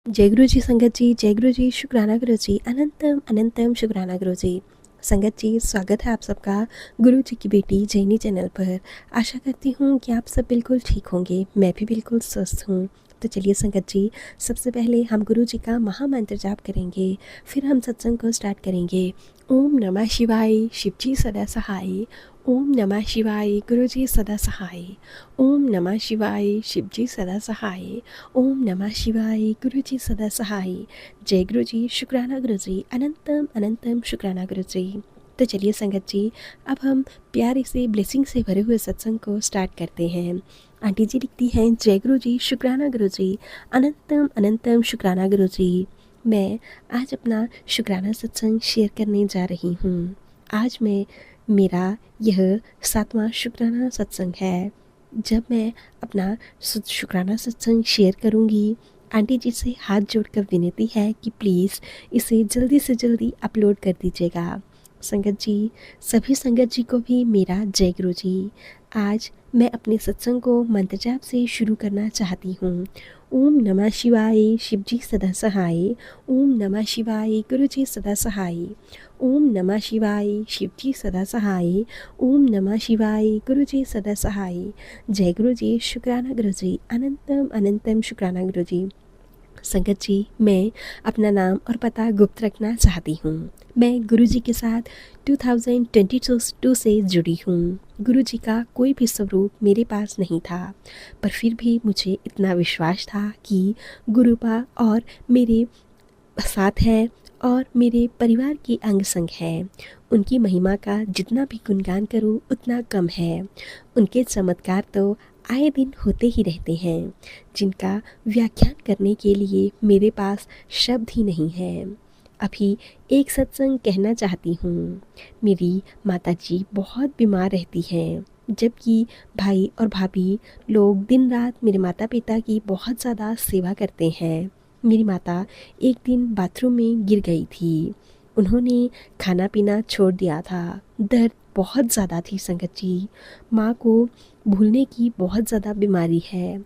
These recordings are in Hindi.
जय गुरु जी संगत जी, जय गुरु जी, शुक्राना गुरु जी, अनंतम अनंतम शुक्राना गुरु जी। संगत जी, स्वागत है आप सबका गुरु जी की बेटी जैनी चैनल पर। आशा करती हूँ कि आप सब बिल्कुल ठीक होंगे, मैं भी बिल्कुल स्वस्थ हूँ। तो चलिए संगत जी, सबसे पहले हम गुरु जी का महामंत्र जाप करेंगे, फिर हम सत्संग को स्टार्ट करेंगे। ओम नमः शिवाय, शिव जी सदा सहाय। ओम नमः शिवाय, गुरु जी सदा सहाय। ओम नमः शिवाय, शिव जी सदा सहाय। ओम नमः शिवाय, गुरु जी सदा सहाय। जय गुरु जी, शुक्राना गुरु जी, अनंतम अनंतम शुक्राना गुरु जी। तो चलिए संगत जी, अब हम प्यारे से ब्लेसिंग से भरे हुए सत्संग को स्टार्ट करते हैं। आंटी जी लिखती हैं, जय गुरु जी, शुक्राना गुरु जी, अनंतम अनंतम शुक्राना गुरु जी। मैं आज अपना शुक्राना सत्संग शेयर करने जा रही हूँ। आज मेरा यह 7वां शुक्राना सत्संग है। जब मैं अपना शुक्राना सत्संग शेयर करूँगी, आंटी जी से हाथ जोड़कर विनती है कि प्लीज़ इसे जल्दी से जल्दी अपलोड कर दीजिएगा। संगत जी, सभी संगत जी को भी मेरा जय गुरु जी। आज मैं अपने सत्संग को मंत्र जाप से शुरू करना चाहती हूँ। ओम नमः शिवाय, शिव जी सदा सहाय। ओम नमः शिवाय, गुरु जी सदा सहाय। ओम नमः शिवाय, शिव जी सदा सहाय। ओम नमः शिवाय, गुरु जी सदा सहाय। जय गुरु जी, शुक्राना गुरु जी, अनंतम अनंतम शुक्राना गुरु जी। संगत जी, मैं अपना नाम और पता गुप्त रखना चाहती हूँ। मैं गुरु जी के साथ 2022 से जुड़ी हूँ। गुरु जी का कोई भी स्वरूप मेरे पास नहीं था, पर फिर भी मुझे इतना विश्वास था कि गुरुपा और मेरे साथ है और मेरे परिवार के अंग संग है। उनकी महिमा का जितना भी गुणगान करूं उतना कम है। उनके चमत्कार तो आए दिन होते ही रहते हैं, जिनका व्याख्यान करने के लिए मेरे पास शब्द ही नहीं है। अभी एक सत्संग कहना चाहती हूँ। मेरी माताजी बहुत बीमार रहती हैं, जबकि भाई और भाभी लोग दिन रात मेरे माता पिता की बहुत ज़्यादा सेवा करते हैं। मेरी माता एक दिन बाथरूम में गिर गई थी। उन्होंने खाना पीना छोड़ दिया था। दर्द बहुत ज़्यादा थी संगत जी। माँ को भूलने की बहुत ज़्यादा बीमारी है।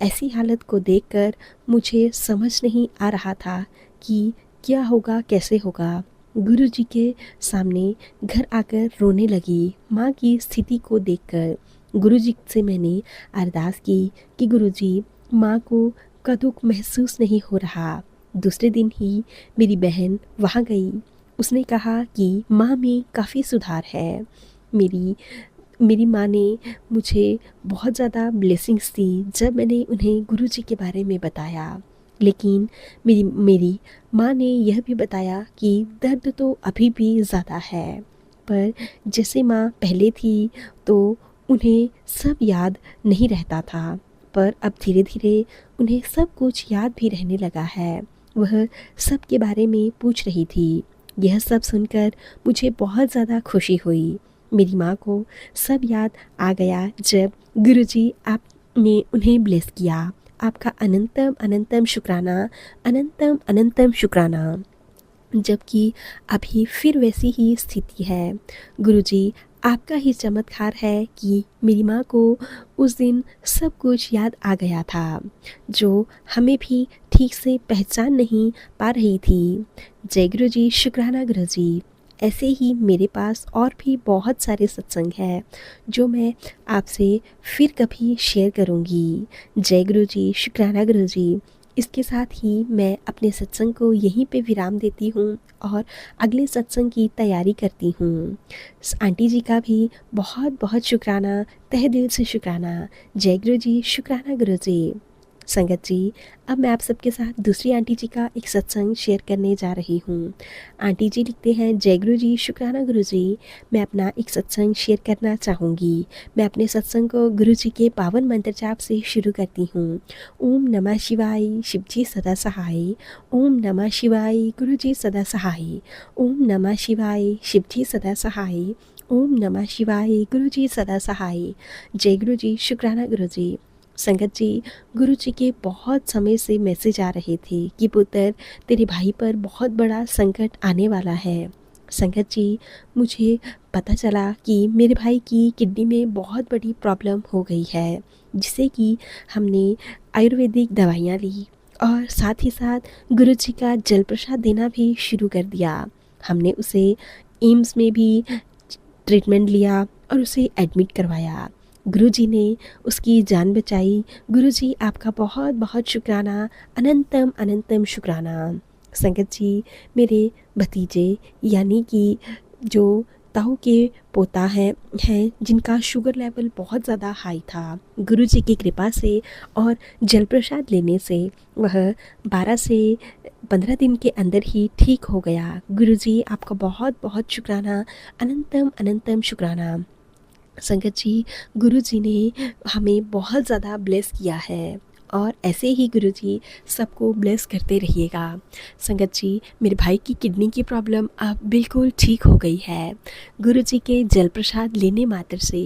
ऐसी हालत को देखकर मुझे समझ नहीं आ रहा था कि क्या होगा, कैसे होगा। गुरु जी के सामने घर आकर रोने लगी माँ की स्थिति को देखकर। गुरु जी से मैंने अरदास की कि गुरु जी, माँ को का दुख महसूस नहीं हो रहा। दूसरे दिन ही मेरी बहन वहाँ गई। उसने कहा कि माँ में काफ़ी सुधार है। मेरी मेरी माँ ने मुझे बहुत ज़्यादा ब्लेसिंग्स दी जब मैंने उन्हें गुरु जी के बारे में बताया। लेकिन मेरी मेरी माँ ने यह भी बताया कि दर्द तो अभी भी ज़्यादा है, पर जैसे माँ पहले थी तो उन्हें सब याद नहीं रहता था, पर अब धीरे धीरे उन्हें सब कुछ याद भी रहने लगा है। वह सब के बारे में पूछ रही थी। यह सब सुनकर मुझे बहुत ज़्यादा खुशी हुई। मेरी माँ को सब याद आ गया जब गुरुजी आपने उन्हें ब्लेस किया। आपका अनंतम अनंतम शुक्राना, अनंतम अनंतम शुक्राना। जबकि अभी फिर वैसी ही स्थिति है। गुरुजी, आपका ही चमत्कार है कि मेरी माँ को उस दिन सब कुछ याद आ गया था, जो हमें भी ठीक से पहचान नहीं पा रही थी। जय गुरु जी, शुक्राना गुरु जी। ऐसे ही मेरे पास और भी बहुत सारे सत्संग हैं जो मैं आपसे फिर कभी शेयर करूँगी। जय गुरु जी, शुक्राना गुरु जी। इसके साथ ही मैं अपने सत्संग को यहीं पे विराम देती हूँ और अगले सत्संग की तैयारी करती हूँ। आंटी जी का भी बहुत बहुत शुक्राना, तहे दिल से शुक्राना। जय गुरु जी, शुक्राना गुरु जी। संगत जी, अब मैं आप सबके साथ दूसरी आंटी जी का एक सत्संग शेयर करने जा रही हूँ। आंटी जी लिखते हैं, जय गुरु जी, शुक्राना गुरु जी। मैं अपना एक सत्संग शेयर करना चाहूँगी। मैं अपने सत्संग को गुरु जी के पावन मंत्र जाप से शुरू करती हूँ। ओम नमः शिवाय, शिव जी सदा सहाय। ओम नमः शिवाय, गुरु जी सदा सहाय। ओम नमः शिवाय, शिव जी सदा सहाय। ओम नमः शिवाय, गुरु जी सदा सहाय। जय गुरु जी, शुक्राना गुरु जी। संगत जी, गुरु जी के बहुत समय से मैसेज आ रहे थे कि पुत्र, तेरे भाई पर बहुत बड़ा संकट आने वाला है। संगत जी, मुझे पता चला कि मेरे भाई की किडनी में बहुत बड़ी प्रॉब्लम हो गई है, जिससे कि हमने आयुर्वेदिक दवाइयाँ ली और साथ ही साथ गुरुजी का जल प्रसाद देना भी शुरू कर दिया। हमने उसे एम्स में भी ट्रीटमेंट लिया और उसे एडमिट करवाया। गुरुजी ने उसकी जान बचाई। गुरुजी आपका बहुत बहुत शुक्राना, अनंतम अनंतम शुक्राना। संगत जी, मेरे भतीजे यानी कि जो ताऊ के पोता हैं जिनका शुगर लेवल बहुत ज़्यादा हाई था, गुरुजी की कृपा से और जल प्रसाद लेने से वह 12 से 15 दिन के अंदर ही ठीक हो गया। गुरुजी आपका बहुत बहुत शुक्राना, अनंतम अनंतम शुक्राना। संगत जी, गुरुजी ने हमें बहुत ज़्यादा ब्लेस किया है और ऐसे ही गुरुजी सबको ब्लेस करते रहिएगा। संगत जी, मेरे भाई की किडनी की प्रॉब्लम अब बिल्कुल ठीक हो गई है। गुरुजी के जल प्रसाद लेने मात्र से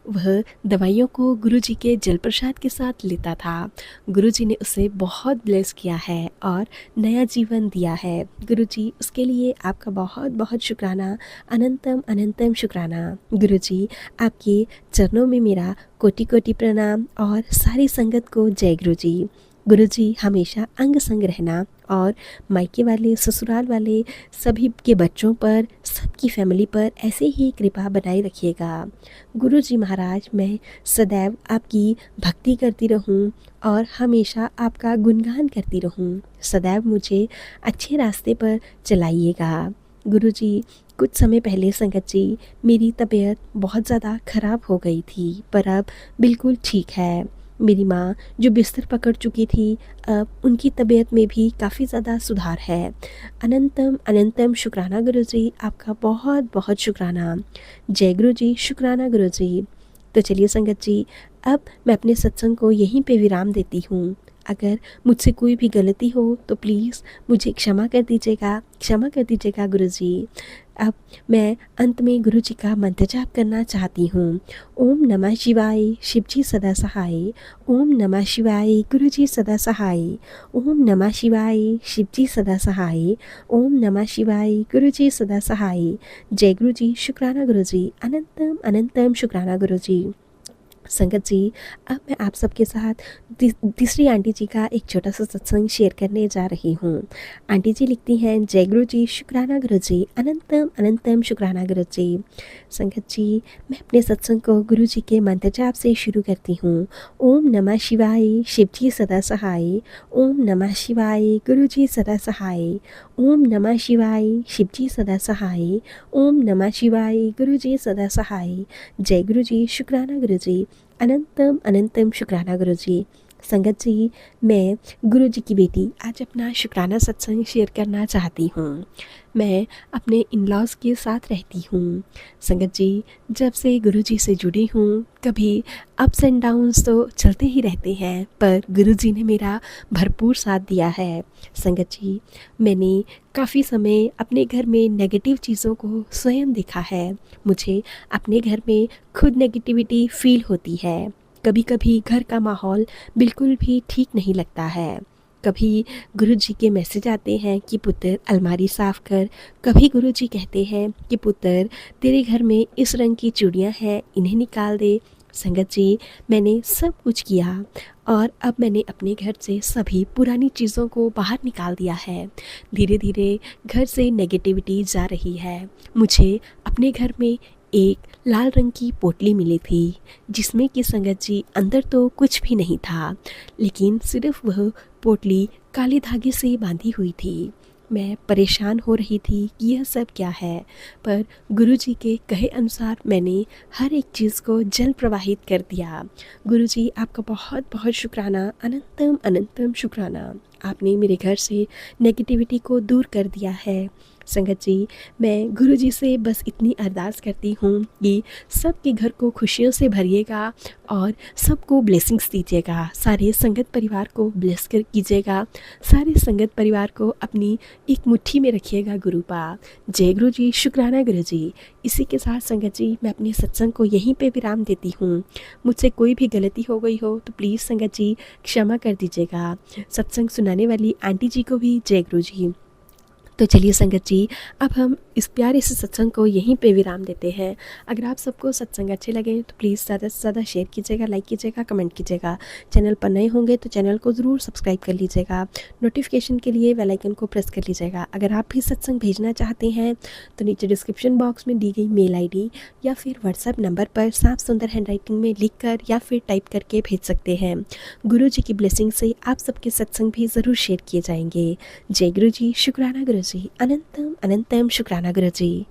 वह दवाइयों को गुरुजी के जल प्रसाद के साथ लेता था। गुरुजी ने उसे बहुत ब्लेस किया है और नया जीवन दिया है। गुरुजी, उसके लिए आपका बहुत बहुत शुक्राना, अनंतम अनंतम शुक्राना। गुरुजी, आपके चरणों में मेरा कोटि कोटि प्रणाम और सारी संगत को जय गुरुजी। गुरुजी हमेशा अंग संग रहना और मायके वाले, ससुराल वाले सभी के बच्चों पर, सबकी फैमिली पर ऐसे ही कृपा बनाए रखिएगा। गुरुजी महाराज, मैं सदैव आपकी भक्ति करती रहूं और हमेशा आपका गुणगान करती रहूं। सदैव मुझे अच्छे रास्ते पर चलाइएगा। गुरुजी, कुछ समय पहले संगत जी, मेरी तबीयत बहुत ज़्यादा ख़राब हो गई थी, पर अब बिल्कुल ठीक है। मेरी माँ जो बिस्तर पकड़ चुकी थी, अब उनकी तबीयत में भी काफ़ी ज़्यादा सुधार है। अनंतम अनंतम शुक्राना गुरुजी, आपका बहुत बहुत शुक्राना। जय गुरुजी, शुक्राना गुरुजी। तो चलिए संगत जी, अब मैं अपने सत्संग को यहीं पे विराम देती हूँ। अगर मुझसे कोई भी गलती हो तो प्लीज़ मुझे क्षमा कर दीजिएगा गुरुजी। अब मैं अंत में गुरुजी का मंत्र जाप करना चाहती हूँ। ओम नमः शिवाय, शिवजी सदा सहाय। ओम नमः शिवाय, गुरुजी सदा सहाय। ओम नमः शिवाय, शिवजी सदा सहाय। ओम नमः शिवाय, गुरुजी सदा सहाय। जय गुरुजी, शुक्राना गुरुजी, अनंतम अनंतम शुक्राना गुरुजी। संगत जी, अब मैं आप सबके साथ तीसरी आंटी जी का एक छोटा सा सत्संग शेयर करने जा रही हूँ। आंटी जी लिखती हैं, जय गुरु जी, शुक्राना गुरु जी, अनंतम अनंतम शुक्राना गुरु जी। संगत जी, मैं अपने सत्संग को गुरु जी के मंत्र जाप से शुरू करती हूँ। ओम नमः शिवाय, शिव जी सदा सहाय। ओम नमः शिवाय, गुरु जी सदा सहाय। ओम नमः शिवाय, शिव जी सदा सहाय। ओम नमः शिवाय, गुरु जी सदा सहाय। जय गुरु जी, शुक्राना गुरु जी, अनंतम अनंतम शुक्राना गुरु जी। संगत जी, मैं गुरु जी की बेटी आज अपना शुक्राना सत्संग शेयर करना चाहती हूँ। मैं अपने इन लॉज के साथ रहती हूँ। संगत जी, जब से गुरु जी से जुड़ी हूँ, कभी अप्स एंड डाउन्स तो चलते ही रहते हैं, पर गुरु जी ने मेरा भरपूर साथ दिया है। संगत जी, मैंने काफ़ी समय अपने घर में नेगेटिव चीज़ों को स्वयं देखा है। मुझे अपने घर में खुद नेगेटिविटी फील होती है। कभी कभी घर का माहौल बिल्कुल भी ठीक नहीं लगता है। कभी गुरुजी के मैसेज आते हैं कि पुत्र अलमारी साफ़ कर। कभी गुरुजी कहते हैं कि पुत्र तेरे घर में इस रंग की चूड़ियाँ हैं, इन्हें निकाल दे। संगत जी, मैंने सब कुछ किया और अब मैंने अपने घर से सभी पुरानी चीज़ों को बाहर निकाल दिया है। धीरे धीरे घर से नेगेटिविटी जा रही है। मुझे अपने घर में एक लाल रंग की पोटली मिली थी, जिसमें कि संगत जी अंदर तो कुछ भी नहीं था, लेकिन सिर्फ वह पोटली काले धागे से बांधी हुई थी। मैं परेशान हो रही थी कि यह सब क्या है, पर गुरुजी के कहे अनुसार मैंने हर एक चीज़ को जल प्रवाहित कर दिया। गुरुजी, आपका बहुत बहुत शुक्राना, अनंतम अनंतम शुक्राना। आपने मेरे घर से नेगेटिविटी को दूर कर दिया है। संगत जी, मैं गुरुजी से बस इतनी अरदास करती हूँ कि सबके घर को खुशियों से भरिएगा और सबको ब्लेसिंग्स दीजिएगा। सारे संगत परिवार को ब्लेस कर कीजिएगा। सारे संगत परिवार को अपनी एक मुट्ठी में रखिएगा गुरुपा। जय गुरु जी, शुक्राना गुरु जी। इसी के साथ संगत जी, मैं अपने सत्संग को यहीं पे विराम देती हूँ। मुझसे कोई भी गलती हो गई हो तो प्लीज़ संगत जी क्षमा कर दीजिएगा। सत्संग सुनाने वाली आंटी जी को भी जय गुरु जी। तो चलिए संगत जी, अब हम इस प्यारे से सत्संग को यहीं पे विराम देते हैं। अगर आप सबको सत्संग अच्छे लगे तो प्लीज़ ज़्यादा से ज़्यादा शेयर कीजिएगा, लाइक कीजिएगा, कमेंट कीजिएगा। चैनल पर नए होंगे तो चैनल को ज़रूर सब्सक्राइब कर लीजिएगा। नोटिफिकेशन के लिए बेल आइकन को प्रेस कर लीजिएगा। अगर आप भी सत्संग भेजना चाहते हैं तो नीचे डिस्क्रिप्शन बॉक्स में दी गई मेल ID या फिर व्हाट्सएप नंबर पर साफ सुंदर हैंडराइटिंग में लिख कर या फिर टाइप करके भेज सकते हैं। गुरु जी की ब्लेसिंग से आप सबके सत्संग भी ज़रूर शेयर किए जाएंगे। जय गुरु जी, शुक्राना गुरु जी, अनंतम अनंतम शुक्राना गुरु जी।